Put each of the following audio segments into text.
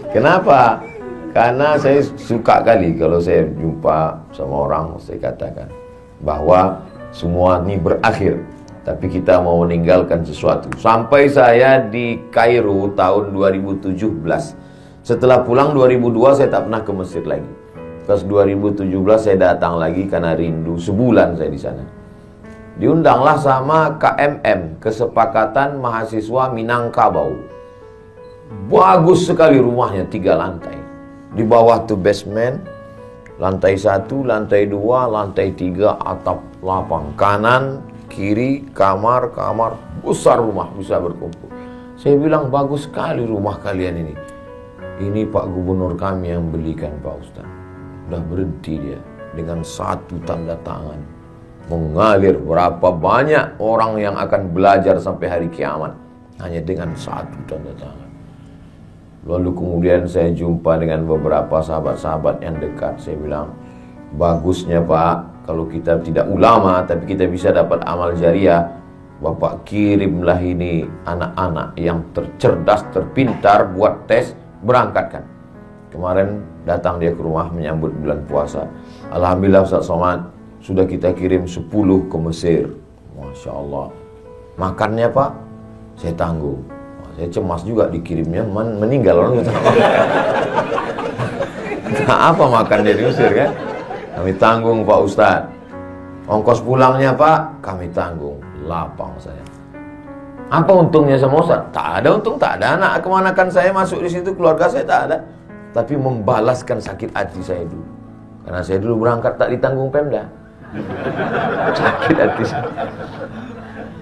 Kenapa? Karena saya suka kali kalau saya jumpa sama orang, saya katakan bahwa semua ini berakhir, tapi kita mau meninggalkan sesuatu. Sampai saya di Kairo tahun 2017. Setelah pulang 2002 saya tak pernah ke Mesir lagi. Pas 2017 saya datang lagi karena rindu, sebulan saya di sana. Diundanglah sama KMM, Kesepakatan Mahasiswa Minangkabau. Bagus sekali rumahnya, 3 lantai. Di bawah tuh basement, lantai 1, lantai 2, lantai 3, atap lapang. Kanan, kiri, kamar, besar rumah, bisa berkumpul. Saya bilang, bagus sekali rumah kalian ini. Ini Pak Gubernur kami yang belikan, Pak Ustaz. Udah berhenti dia dengan 1 tanda tangan. Mengalir berapa banyak orang yang akan belajar sampai hari kiamat hanya dengan 1 tanda tangan. Lalu kemudian saya jumpa dengan beberapa sahabat-sahabat yang dekat. Saya bilang, bagusnya Pak, kalau kita tidak ulama tapi kita bisa dapat amal jariah, Bapak kirimlah ini anak-anak yang tercerdas, terpintar, buat tes, berangkatkan. Kemarin datang dia ke rumah menyambut bulan puasa. Alhamdulillah Ustaz Somad, sudah kita kirim 10 ke Mesir. Masya Allah. Makannya Pak, saya tanggung. Saya cemas juga dikirimnya meninggal orang. Nah, apa makan dia di Mesir kan? Kami tanggung Pak Ustaz. Ongkos pulangnya Pak, kami tanggung. Lapang saya. Apa untungnya sama Ustaz? Tak ada untung, tak ada. Anak kemanakan saya masuk di situ, keluarga saya tak ada. Tapi membalaskan sakit hati saya dulu. Karena saya dulu berangkat tak ditanggung Pemda. Sakit hati saya.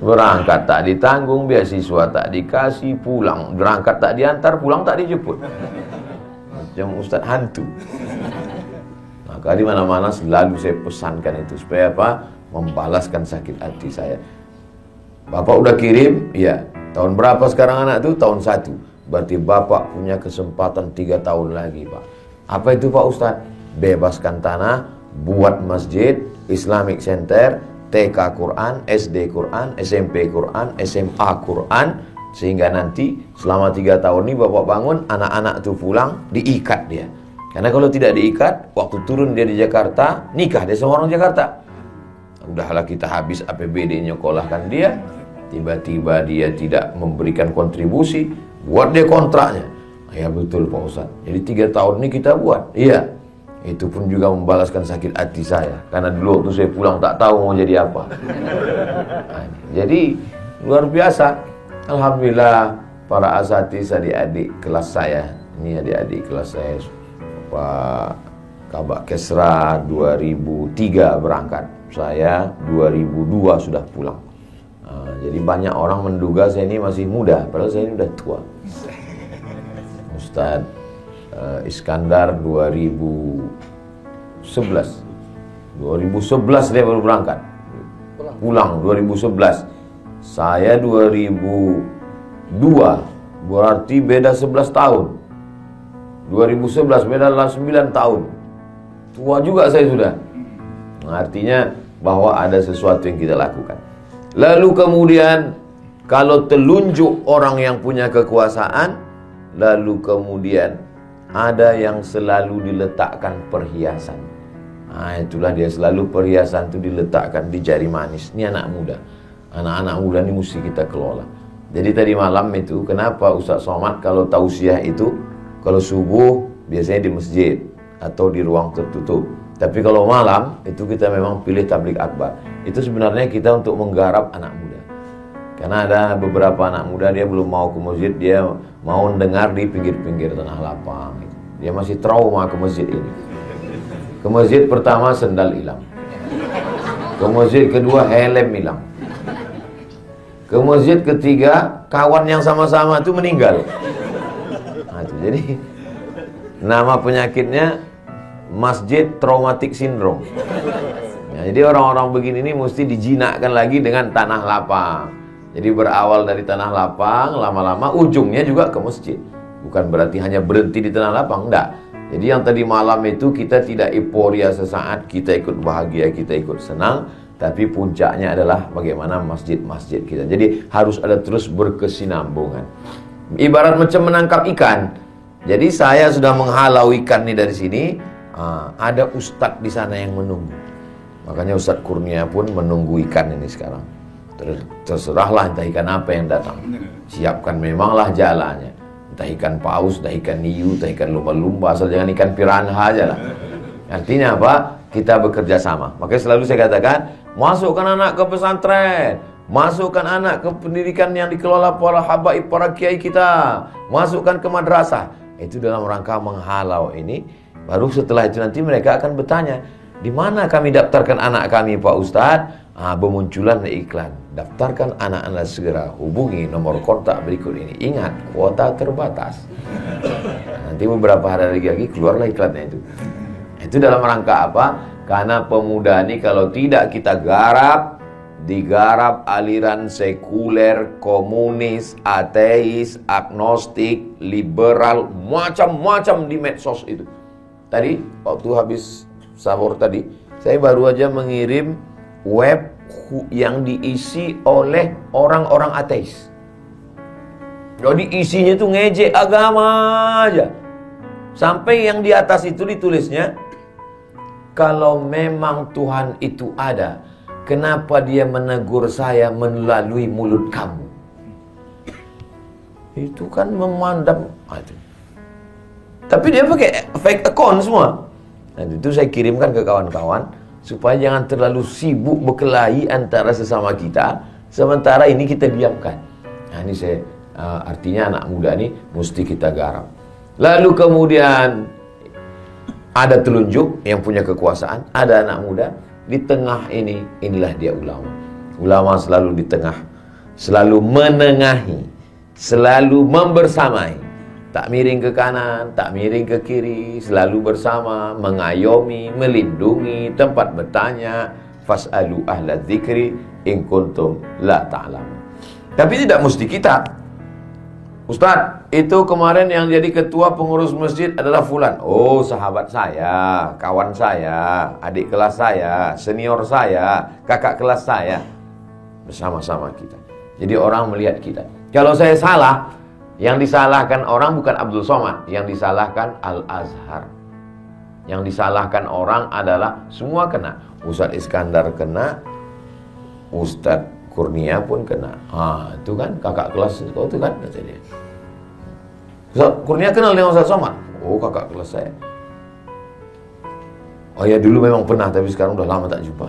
Berangkat tak ditanggung, beasiswa tak dikasih, pulang berangkat tak diantar, pulang tak dijemput. Macam Ustaz hantu. Maka di mana-mana selalu saya pesankan itu supaya apa? Membalaskan sakit hati saya. Bapak udah kirim? Iya. Tahun berapa sekarang anak itu? Tahun 1. Berarti Bapak punya kesempatan 3 tahun lagi, Pak. Apa itu Pak Ustaz? Bebaskan tanah, buat masjid, Islamic Center, TK Quran, SD Quran, SMP Quran, SMA Quran, sehingga nanti selama 3 tahun ini Bapak bangun, anak-anak itu pulang, diikat dia. Karena kalau tidak diikat, waktu turun dia di Jakarta, nikah dia sama orang Jakarta. Udahlah kita habis APBD nyekolahkan dia, tiba-tiba dia tidak memberikan kontribusi, buat dia kontraknya. Ya betul Pak Ustaz. Jadi 3 tahun ini kita buat. Iya. Itu pun juga membalaskan sakit hati saya. Karena dulu waktu saya pulang tak tahu mau jadi apa. Nah, jadi luar biasa. Alhamdulillah para asatiz adik-adik kelas saya. Ini adik-adik kelas saya. Pak Kabak Kesra 2003 berangkat. Saya 2002 sudah pulang. Jadi banyak orang menduga saya ini masih muda. Padahal saya ini sudah tua. Ustaz Iskandar 2011 dia baru berangkat. Pulang 2011. Saya 2002, berarti beda 11 tahun. 2011 beda 9 tahun. Tua juga saya sudah. Artinya bahwa ada sesuatu yang kita lakukan. Lalu kemudian kalau telunjuk orang yang punya kekuasaan, lalu kemudian ada yang selalu diletakkan perhiasan. Nah, itulah dia, selalu perhiasan itu diletakkan di jari manis. Ini anak muda. Anak-anak muda ini mesti kita kelola. Jadi tadi malam itu, kenapa Ustaz Somad kalau tausiah itu, kalau subuh biasanya di masjid atau di ruang tertutup. Tapi kalau malam itu kita memang pilih tabligh akbar. Itu sebenarnya kita untuk menggarap anak muda. Karena ada beberapa anak muda dia belum mau ke masjid, dia mau dengar di pinggir-pinggir tanah lapang. Dia masih trauma ke masjid ini. Ke masjid pertama sendal hilang. Ke masjid kedua helm hilang. Ke masjid ketiga kawan yang sama-sama itu meninggal. Nah, itu. Jadi nama penyakitnya Masjid Traumatic Syndrome. Ya, jadi orang-orang begini ini mesti dijinakkan lagi dengan tanah lapang. Jadi berawal dari tanah lapang, lama-lama ujungnya juga ke masjid. Bukan berarti hanya berhenti di tanah lapang, enggak. Jadi yang tadi malam itu kita tidak euforia sesaat, kita ikut bahagia, kita ikut senang, tapi puncaknya adalah bagaimana masjid-masjid kita. Jadi harus ada terus berkesinambungan. Ibarat macam menangkap ikan. Jadi saya sudah menghalau ikan ini dari sini. Ada ustadz di sana yang menunggu. Makanya Ustadz Kurnia pun menunggu ikan ini sekarang. Terserahlah entah ikan apa yang datang. Siapkan memanglah jalannya. Entah ikan paus, entah ikan hiu, entah ikan lumba-lumba, asal jangan ikan piranha aja lah. Artinya apa? Kita bekerja sama. Makanya selalu saya katakan, masukkan anak ke pesantren, masukkan anak ke pendidikan yang dikelola para habaib, para kiai kita, masukkan ke madrasah. Itu dalam rangka menghalau ini. Baru setelah itu nanti mereka akan bertanya, di mana kami daftarkan anak kami Pak Ustadz? Bermunculan iklan, daftarkan anak Anda segera, hubungi nomor kontak berikut ini. Ingat, kuota terbatas. Nanti beberapa hari lagi keluarlah iklannya itu. Itu dalam rangka apa? Karena pemuda ini kalau tidak kita garap, digarap aliran sekuler, komunis, ateis, agnostik, liberal, macam-macam di medsos itu. Tadi waktu habis sahur tadi, saya baru aja mengirim web yang diisi oleh orang-orang ateis. Jadi isinya itu ngejek agama aja. Sampai yang di atas itu ditulisnya, kalau memang Tuhan itu ada, kenapa dia menegur saya melalui mulut kamu? Itu kan memandang. Tapi dia pakai fake account semua. Nah, itu saya kirimkan ke kawan-kawan supaya jangan terlalu sibuk berkelahi antara sesama kita, sementara ini kita diamkan. Nah, ini saya artinya anak muda ini mesti kita garap. Lalu kemudian ada telunjuk yang punya kekuasaan, ada anak muda di tengah ini. Inilah dia ulama. Ulama selalu di tengah, selalu menengahi, selalu membersamai. Tak miring ke kanan, tak miring ke kiri, selalu bersama, mengayomi, melindungi, tempat bertanya, fas'alu ahla dzikri in kuntum la ta'lamun. Tapi tidak mesti kita. Ustaz, itu kemarin yang jadi ketua pengurus masjid adalah fulan. Oh, sahabat saya, kawan saya, adik kelas saya, senior saya, kakak kelas saya. Bersama-sama kita. Jadi orang melihat kita. Kalau saya salah, yang disalahkan orang bukan Abdul Somad, yang disalahkan Al-Azhar. Yang disalahkan orang adalah semua kena. Ustadz Iskandar kena, Ustadz Kurnia pun kena. Itu kan kakak kelas itu kan kata dia. Ustadz Kurnia kenal dengan Ustadz Somad? Oh, kakak kelas saya. Oh ya, dulu memang pernah, tapi sekarang udah lama tak jumpa.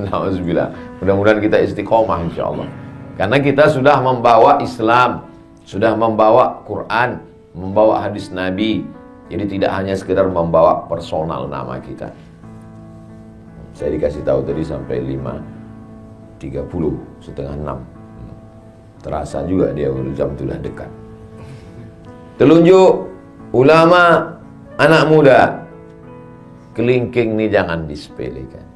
Alhamdulillah. Mudah-mudahan kita istiqomah insyaallah. Karena kita sudah membawa Islam, sudah membawa Quran, membawa hadis Nabi. Jadi tidak hanya sekedar membawa personal nama kita. Saya dikasih tahu tadi sampai 5.30, setengah 6. Terasa juga dia jam sudah dekat. Telunjuk ulama, anak muda. Kelingking ini jangan disepelekan.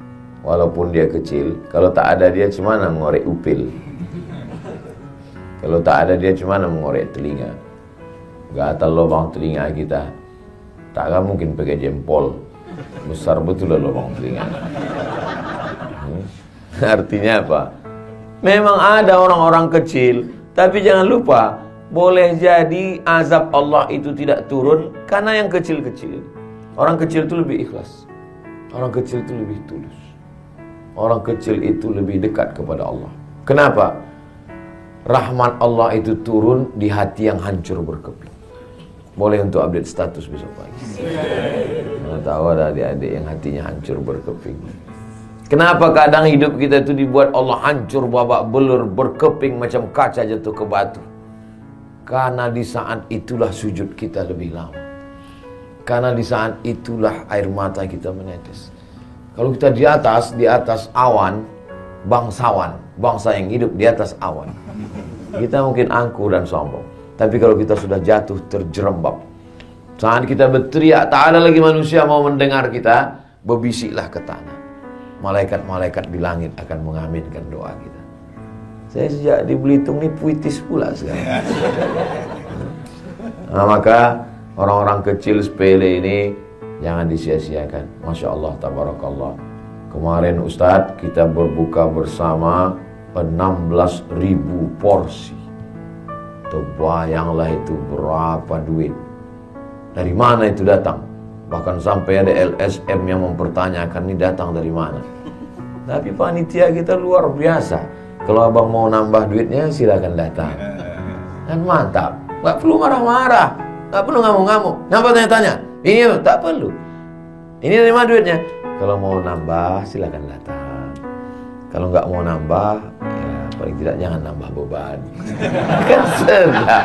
Walaupun dia kecil, kalau tak ada dia cuma mengorek upil. Kalau tak ada dia cuma mengorek telinga. Gatal lubang telinga kita. Takkan mungkin pakai jempol. Besar betul lah lubang telinga. Artinya apa? Memang ada orang-orang kecil, tapi jangan lupa, boleh jadi azab Allah itu tidak turun karena yang kecil-kecil. Orang kecil itu lebih ikhlas. Orang kecil itu lebih tulus. Orang kecil itu lebih dekat kepada Allah. Kenapa? Rahmat Allah itu turun di hati yang hancur berkeping. Boleh untuk update status besok pagi. Mana tahu ada adik-adik yang hatinya hancur berkeping. Kenapa kadang hidup kita itu dibuat Allah hancur babak belur, berkeping macam kaca jatuh ke batu? Karena di saat itulah sujud kita lebih lama. Karena di saat itulah air mata kita menetes. Kalau kita di atas awan, bangsawan, bangsa yang hidup di atas awan, kita mungkin angkuh dan sombong. Tapi kalau kita sudah jatuh terjerembab, saat kita berteriak, tak ada lagi manusia mau mendengar kita, berbisiklah ke tanah. Malaikat-malaikat di langit akan mengaminkan doa kita. Saya sejak di Belitung ini puitis pula sekarang. Nah, maka orang-orang kecil sepele ini jangan disia-siakan. Masya Allah, tabarakallah. Kemarin Ustadz kita berbuka bersama 16.000 porsi. Terbayanglah itu berapa duit. Dari mana itu datang? Bahkan sampai ada LSM yang mempertanyakan ini datang dari mana. Tapi panitia kita luar biasa. Kalau abang mau nambah duitnya silakan datang. Kan mantap. Gak perlu marah-marah, gak perlu ngamuk-ngamuk. Kenapa tanya-tanya? Ini tak perlu. Ini dari mana duitnya? Kalau mau nambah silakan datang. Kalau nggak mau nambah, ya paling tidak jangan nambah beban. Kan sudah.